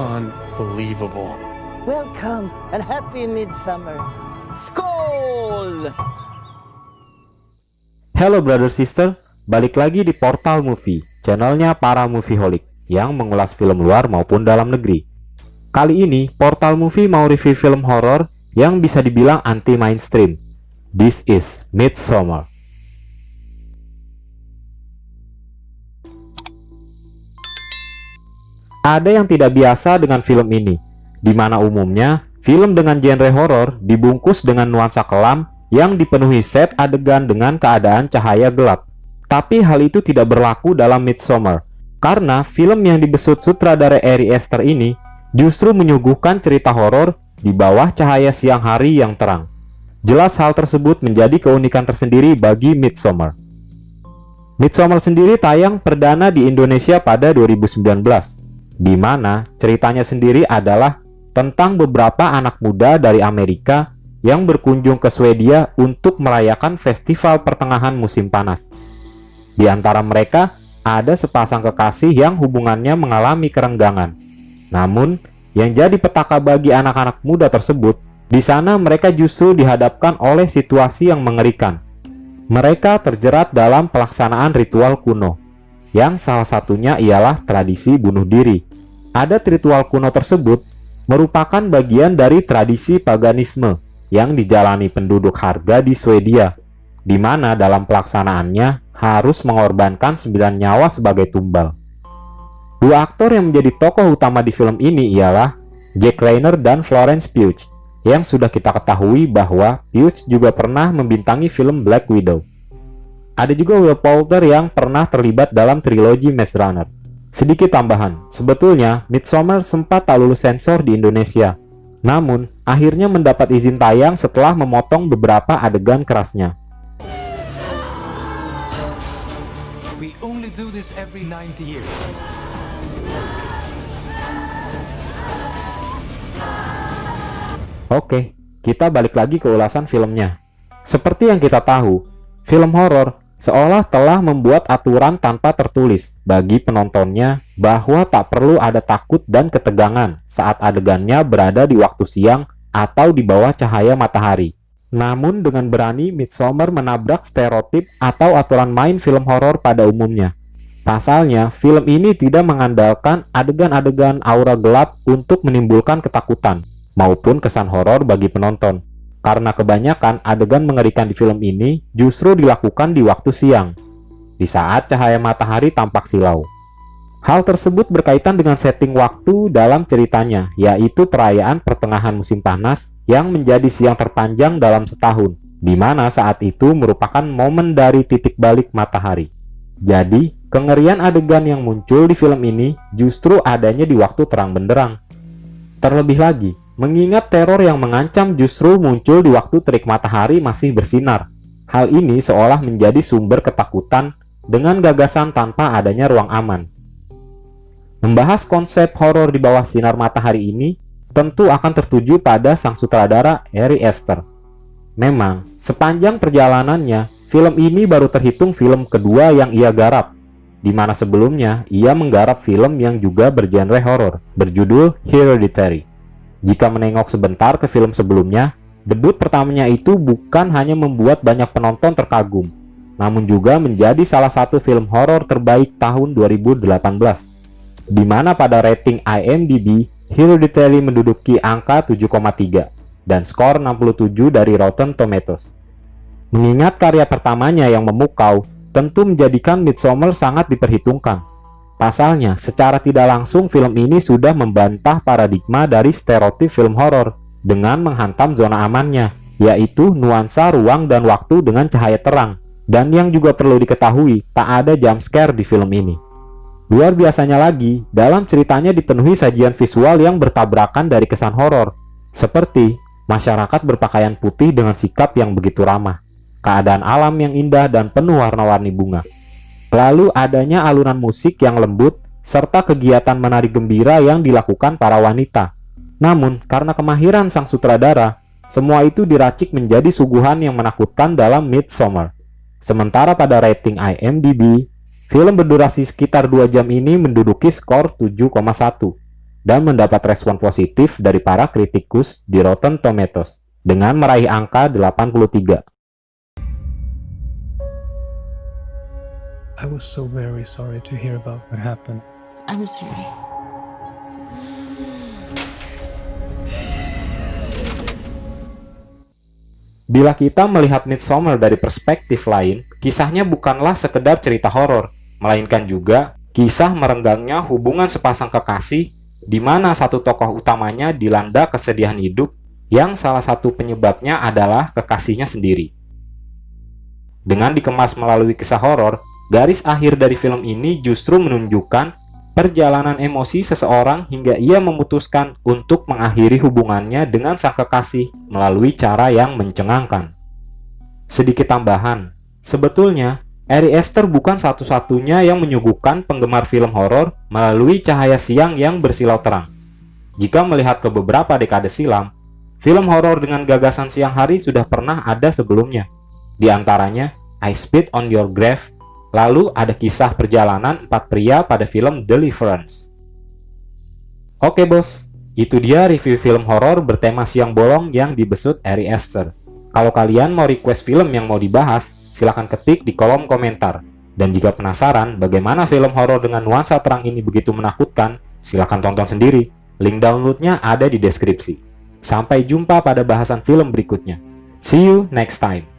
Unbelievable. Welcome and happy midsummer. Skål! Hello brother sister, balik lagi di Portal Movie, channelnya para movieholic yang mengulas film luar maupun dalam negeri. Kali ini Portal Movie mau review film horor yang bisa dibilang anti-mainstream. This is Midsommar. Ada yang tidak biasa dengan film ini, di mana umumnya film dengan genre horor dibungkus dengan nuansa kelam yang dipenuhi set adegan dengan keadaan cahaya gelap. Tapi hal itu tidak berlaku dalam Midsommar, karena film yang dibesut sutradara Ari Aster ini justru menyuguhkan cerita horor di bawah cahaya siang hari yang terang. Jelas hal tersebut menjadi keunikan tersendiri bagi Midsommar. Midsommar sendiri tayang perdana di Indonesia pada 2019, di mana ceritanya sendiri adalah tentang beberapa anak muda dari Amerika yang berkunjung ke Swedia untuk merayakan festival pertengahan musim panas. Di antara mereka ada sepasang kekasih yang hubungannya mengalami kerenggangan. Namun, yang jadi petaka bagi anak-anak muda tersebut, di sana mereka justru dihadapkan oleh situasi yang mengerikan. Mereka terjerat dalam pelaksanaan ritual kuno, yang salah satunya ialah tradisi bunuh diri. Adat ritual kuno tersebut merupakan bagian dari tradisi paganisme yang dijalani penduduk Harga di Swedia, di mana dalam pelaksanaannya harus mengorbankan 9 nyawa sebagai tumbal. Dua aktor yang menjadi tokoh utama di film ini ialah Jack Reynor dan Florence Pugh, yang sudah kita ketahui bahwa Pugh juga pernah membintangi film Black Widow. Ada juga Will Poulter yang pernah terlibat dalam trilogi Maze Runner. Sedikit tambahan, sebetulnya Midsommar sempat tak lulus sensor di Indonesia, namun akhirnya mendapat izin tayang setelah memotong beberapa adegan kerasnya. We only do this every 90 years. Oke, kita balik lagi ke ulasan filmnya. Seperti yang kita tahu, film horor seolah telah membuat aturan tanpa tertulis bagi penontonnya bahwa tak perlu ada takut dan ketegangan saat adegannya berada di waktu siang atau di bawah cahaya matahari. Namun dengan berani Midsommar menabrak stereotip atau aturan main film horor pada umumnya. Pasalnya, film ini tidak mengandalkan adegan-adegan aura gelap untuk menimbulkan ketakutan maupun kesan horor bagi penonton. Karena kebanyakan adegan mengerikan di film ini justru dilakukan di waktu siang, di saat cahaya matahari tampak silau. Hal tersebut berkaitan dengan setting waktu dalam ceritanya, yaitu perayaan pertengahan musim panas yang menjadi siang terpanjang dalam setahun, di mana saat itu merupakan momen dari titik balik matahari. Jadi, kengerian adegan yang muncul di film ini justru adanya di waktu terang benderang. Terlebih lagi, mengingat teror yang mengancam justru muncul di waktu terik matahari masih bersinar. Hal ini seolah menjadi sumber ketakutan dengan gagasan tanpa adanya ruang aman. Membahas konsep horor di bawah sinar matahari ini tentu akan tertuju pada sang sutradara Ari Aster. Memang, sepanjang perjalanannya, film ini baru terhitung film kedua yang ia garap, di mana sebelumnya ia menggarap film yang juga bergenre horor, berjudul Hereditary. Jika menengok sebentar ke film sebelumnya, debut pertamanya itu bukan hanya membuat banyak penonton terkagum, namun juga menjadi salah satu film horor terbaik tahun 2018, di mana pada rating IMDb, Hereditary menduduki angka 7,3 dan skor 67 dari Rotten Tomatoes. Mengingat karya pertamanya yang memukau, tentu menjadikan Midsommar sangat diperhitungkan. Pasalnya, secara tidak langsung film ini sudah membantah paradigma dari stereotip film horor dengan menghantam zona amannya, yaitu nuansa ruang dan waktu dengan cahaya terang. Dan yang juga perlu diketahui, tak ada jump scare di film ini. Luar biasanya lagi, dalam ceritanya dipenuhi sajian visual yang bertabrakan dari kesan horor, seperti masyarakat berpakaian putih dengan sikap yang begitu ramah, keadaan alam yang indah dan penuh warna-warni bunga. Lalu adanya alunan musik yang lembut, serta kegiatan menari gembira yang dilakukan para wanita. Namun, karena kemahiran sang sutradara, semua itu diracik menjadi suguhan yang menakutkan dalam Midsommar. Sementara pada rating IMDb, film berdurasi sekitar 2 jam ini menduduki skor 7,1. dan mendapat respon positif dari para kritikus di Rotten Tomatoes dengan meraih angka 83. I was so very sorry to hear about what happened. I'm sorry. Bila kita melihat Midsommar dari perspektif lain, kisahnya bukanlah sekedar cerita horor, melainkan juga kisah merenggangnya hubungan sepasang kekasih di mana satu tokoh utamanya dilanda kesedihan hidup yang salah satu penyebabnya adalah kekasihnya sendiri. Dengan dikemas melalui kisah horor, garis akhir dari film ini justru menunjukkan perjalanan emosi seseorang hingga ia memutuskan untuk mengakhiri hubungannya dengan sang kekasih melalui cara yang mencengangkan. Sedikit tambahan, sebetulnya Ari Aster bukan satu-satunya yang menyuguhkan penggemar film horor melalui cahaya siang yang bersilau terang. Jika melihat ke beberapa dekade silam, film horor dengan gagasan siang hari sudah pernah ada sebelumnya. Di antaranya I Spit on Your Grave. Lalu ada kisah perjalanan 4 pria pada film Deliverance. Oke bos, itu dia review film horor bertema siang bolong yang dibesut Ari Aster. Kalau kalian mau request film yang mau dibahas, silahkan ketik di kolom komentar. Dan jika penasaran bagaimana film horor dengan nuansa terang ini begitu menakutkan, silahkan tonton sendiri. Link downloadnya ada di deskripsi. Sampai jumpa pada bahasan film berikutnya. See you next time.